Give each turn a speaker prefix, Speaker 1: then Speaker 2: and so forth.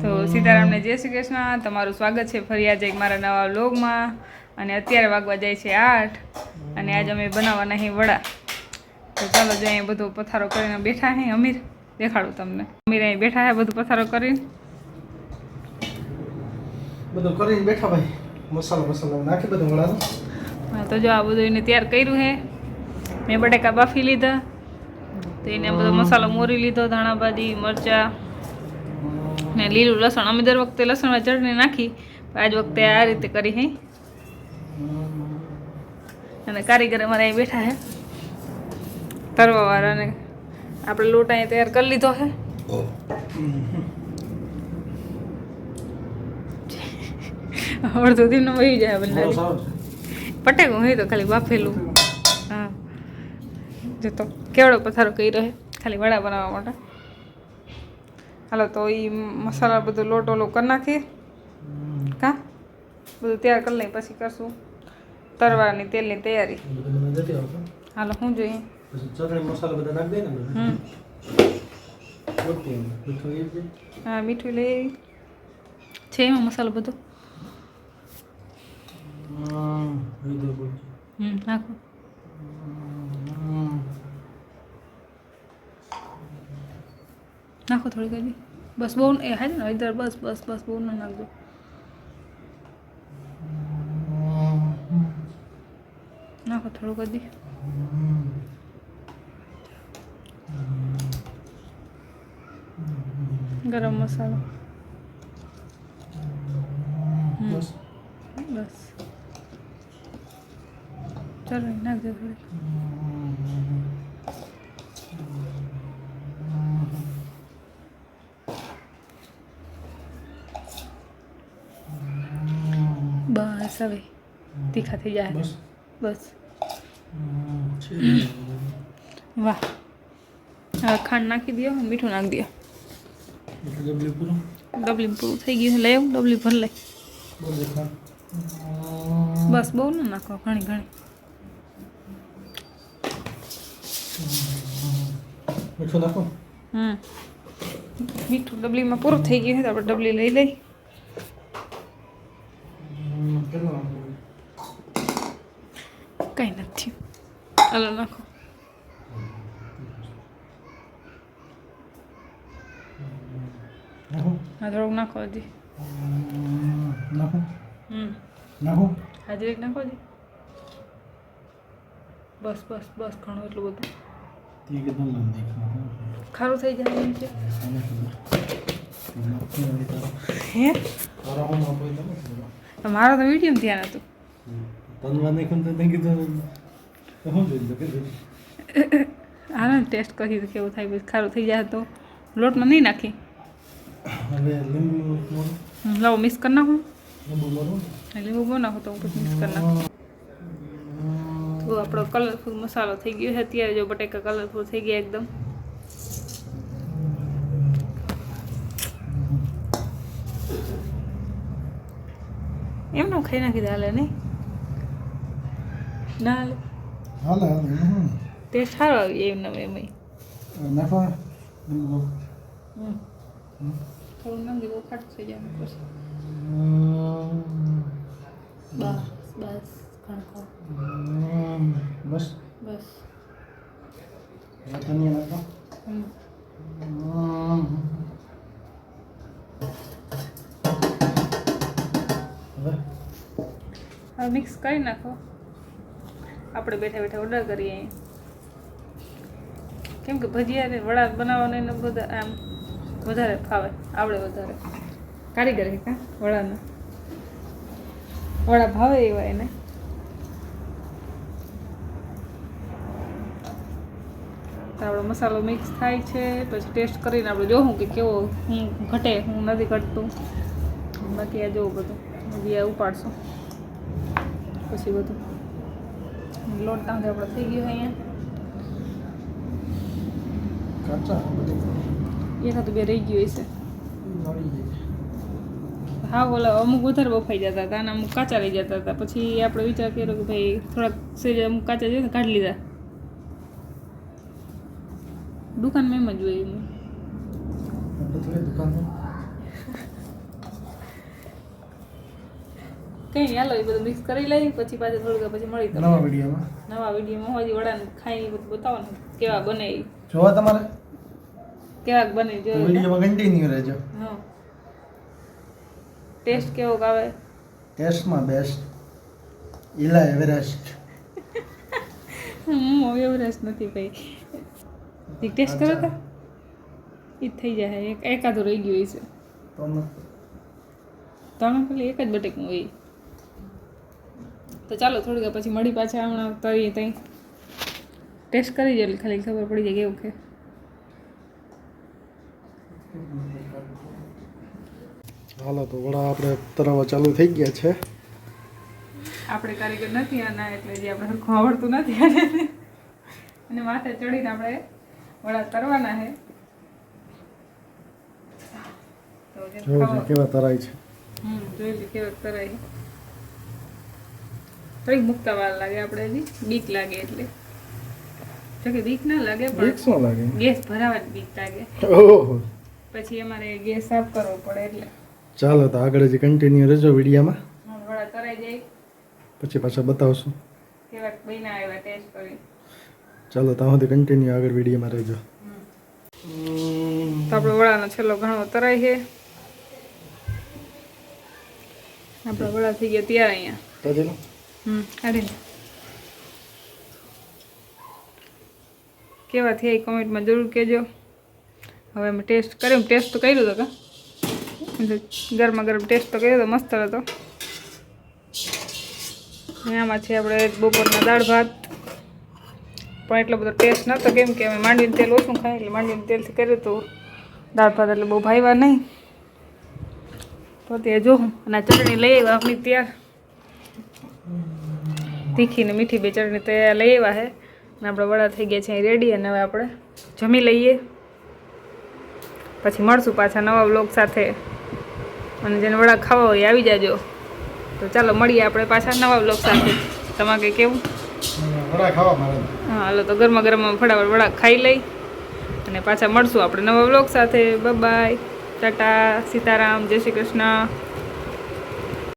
Speaker 1: તો સીતારામને જય શ્રી કૃષ્ણ, તમારું સ્વાગત છે ફરી આજે એક મારા નવા વ્લોગમાં. અને અત્યારે વાગવા જાય છે 8 અને આજે અમે બનાવવાના છે વડા. તો ચાલો જો અહીંયા બધું પથારો કરીને બેઠા હે. અમીર દેખાડું તમને. અમીર અહીં બેઠા હે બધું પથારો કરીને
Speaker 2: બેઠા ભાઈ. મસાલો નાખી બધું વડાનો.
Speaker 1: હા તો જો આ બધું એને તૈયાર કર્યું હે. મેં બટેકા બાફી લીધા, તો એને બધો મસાલો મોરી લીધો, ધાણા ભાજી, મરચાં ને લીલું લસણ. અમે દર વખતે લસણમાં ચટણી નાખી, આજ વખતે આ રીતે કરી હે. અને કારીગર અમારે અહીં બેઠા હે તરવા વાળા, ને આપણે લોટ અહીંયા તૈયાર કરી લીધો હે. અડધો દિન વહી જાય બનાવી પટેકું હોય તો ખાલી બાફેલું. હા જો તો કેવડો પથારો કર્યો હે ખાલી વડા બનાવવા માટે. હાલો તો એ મસાલા બધું લોટ ઓલો કરી નાખીએ. કા બધું તૈયાર કરી લઈએ, પછી કરશું તરવાની તેલની તૈયારી. હાલો શું જોઈએ?
Speaker 2: ચટણી મસાલા બધા નાખી દે ને.
Speaker 1: હા મીઠું લઈ છે એમાં મસાલો બધો. નાખો. નાખો થોડી કરી બસ. બહુ એ હા ને ઇધર બસ બસ બસ બહુ ના નાખજો. નાખો થોડું કરી દી. ગરમ મસાલો બસ. ચાલો નાખજો થોડી. બસ હવે તીખા થઈ જાય. બસ વાહ. હવે ખાંડ નાખી દો, મીઠું નાખી દો. ડબલી પૂરું થઈ ગયું. લઈ આવું ડબલી ભર લઈ. બસ બહુ ના નાખો, ઘણી ઘણી. મીઠું ડબલીમાં પૂરું થઈ ગયું છે, તો આપણે ડબલી લઈ લઈ. કઈ નથી. હાલો નાખો. હા થોડુંક નાખો હજી. હાજરી નાખો હજી. બસ બસ બસ ઘણું એટલું બધું. ખારું થઈ જાય એમ છે હે. મારો તો મીડિયમ ધ્યાન હતું. હા ટેસ્ટ કરી તો કેવું થાય. પછી ખારું થઈ જાય તો લોટમાં નહીં નાખી. લાવો મિક્સ કરી નાખું. લીંબુ બહુ નાખો તો હું પછી મિક્સ કરી નાખું. તો આપણો કલરફુલ મસાલો થઈ ગયો છે. અત્યારે જો બટેકા કલરફુલ થઈ ગયા એકદમ. એમનું ખાઈ નાખી દે. હાલે નહીં ના હાલે. ટેસ્ટ સારો આવી એમ એમાં. થોડું નાખી બહુ ખાટું થઈ જાય પછી. બસ બસ
Speaker 2: બસ
Speaker 1: બસ. હવે મિક્સ કરી નાખો. આપણે બેઠા બેઠા ઓર્ડર કરીએ. કેમ કે ભજીયા ને વડા બનાવવાને એને બધા આમ વધારે ફાવે, આવડે વધારે. કારીગર છે કા વડાના. વડા ભાવે એવા એને. તો આપણો મસાલો મિક્સ થાય છે. પછી ટેસ્ટ કરીને આપણે જોવું કે કેવો હું ઘટે હું નથી ઘટતું. બાકી આ જોવું બધું હજી આ ઉપાડશું પછી બધું. લોટ તાંધે આપણો થઈ ગયો અહીંયા. એકાદું બે રહી ગયું હશે. હા ઓલા અમુક વધારે બફાઈ જતા હતા અને અમુક કાચા રહી જતા હતા. પછી આપણે વિચાર કર્યો કે ભાઈ થોડાક સેજ અમુક કાચા જોઈએ ને કાઢી લીધા. દુકાનમાં એમ જ હોય. કંઈ નહીં, હાલો એ બધું મિક્સ કરી લઈ પછી પાછું થોડુંક પછી મળી તમને
Speaker 2: નવા વિડીયોમાં
Speaker 1: નવા વિડીયોમાં હજી વડાને ખાઈને બધું બતાવો ને કેવા બને ઈ.
Speaker 2: જોવા તમારે
Speaker 1: કેવા બને જો
Speaker 2: વિડીયોમાં કન્ટિન્યુ રહેજો.
Speaker 1: હા ટેસ્ટ કેવો આવે
Speaker 2: ટેસ્ટમાં બેસ્ટ ઇલા એવરેસ્ટ.
Speaker 1: હું એવરેસ્ટ નથી ભાઈ એક ટેસ્ટ કરો તો એ થઈ જાય એકાદું રહી ગયું છે
Speaker 2: તો
Speaker 1: તમે ખાલી એક જ બટેકું હોય તો ચાલો થોડીક પછી મળી પાછા હમણાં તરીએ ત્યાં ટેસ્ટ કરી જાય એટલે ખાલી ખબર પડી જાય કેવું કે
Speaker 2: હાલો તો વડા આપણે તરવા ચાલુ થઈ ગયા છે.
Speaker 1: આપણે કારીગર નથી આના એટલે જે આપણે સરખું આવડતું નથી અને માથે ચડીને આપણે વડા તરવાના છે તો જે ખાવા
Speaker 2: કેવા તરાય છે.
Speaker 1: જોઈ લે કેવા તરાય થોડીક મુકતા વાર લાગે આપણે હજી બીક લાગે એટલે જો કે બીક ના લાગે પણ
Speaker 2: શું લાગે?
Speaker 1: ગેસ ભરાવા જ બીક લાગે
Speaker 2: ઓહો
Speaker 1: પછી અમારે ગેસ સાફ કરવો પડે એટલે
Speaker 2: ચાલો તો આગળ જે કન્ટિન્યુ રહેજો વિડીયોમાં,
Speaker 1: વડા તરાઈ જાય
Speaker 2: પછી પાછા બતાવશું.
Speaker 1: કેવા બન્યા આવ્યા ટેસ્ટ કરી
Speaker 2: ચાલો ત્યાં સુધી કન્ટિન્યુ આગળ વિડીયોમાં રહેજો.
Speaker 1: તો આપણો વડાનો છેલ્લો ઘણો તરાય છે. આપણા વડા થઈ ગયા ત્યારે અહીંયા કાઢી કેવા થયા એ કમેન્ટમાં જરૂર કહેજો. હવે અમે ટેસ્ટ કર્યો, ટેસ્ટ તો કર્યું હતો કા ગરમા ગરમ ટેસ્ટ તો કર્યો હતો, મસ્ત હતો. આમાં છે આપણે બપોરના દાળ ભાત, પણ એટલો બધો ટેસ્ટ નહોતો કેમ કે અમે માંડવીનું તેલ ઓછું ખાય એટલે માંડવીનું તેલથી કર્યું હતું દાળ ભાત એટલે બહુ ભાવ્યા નહીં. તો તે જોઉં અને આ ચટણી લઈ આવ્યા આપણી ત્યાર તીખી ને મીઠી બે ચટણી તૈયાર લઈ આવ્યા છે અને આપણા વડા થઈ ગયા છે રેડી. અને હવે આપણે જમી લઈએ પછી મળશું પાછા નવા વ્લોગ સાથે. અને જેને વડા ખાવા હોય આવી જાજો. તો ચાલો મળીએ આપણે પાછા નવા વ્લોગ સાથે. તમારે કંઈ કેવું?
Speaker 2: વડા ખાવા મારે.
Speaker 1: હા હાલો તો ગરમા ગરમમાં ફટાફટ વડા ખાઈ લઈ અને પાછા મળશું આપણે નવા વ્લોગ સાથે. બાય બાય, ટાટા, સીતારામ, જય શ્રી કૃષ્ણ.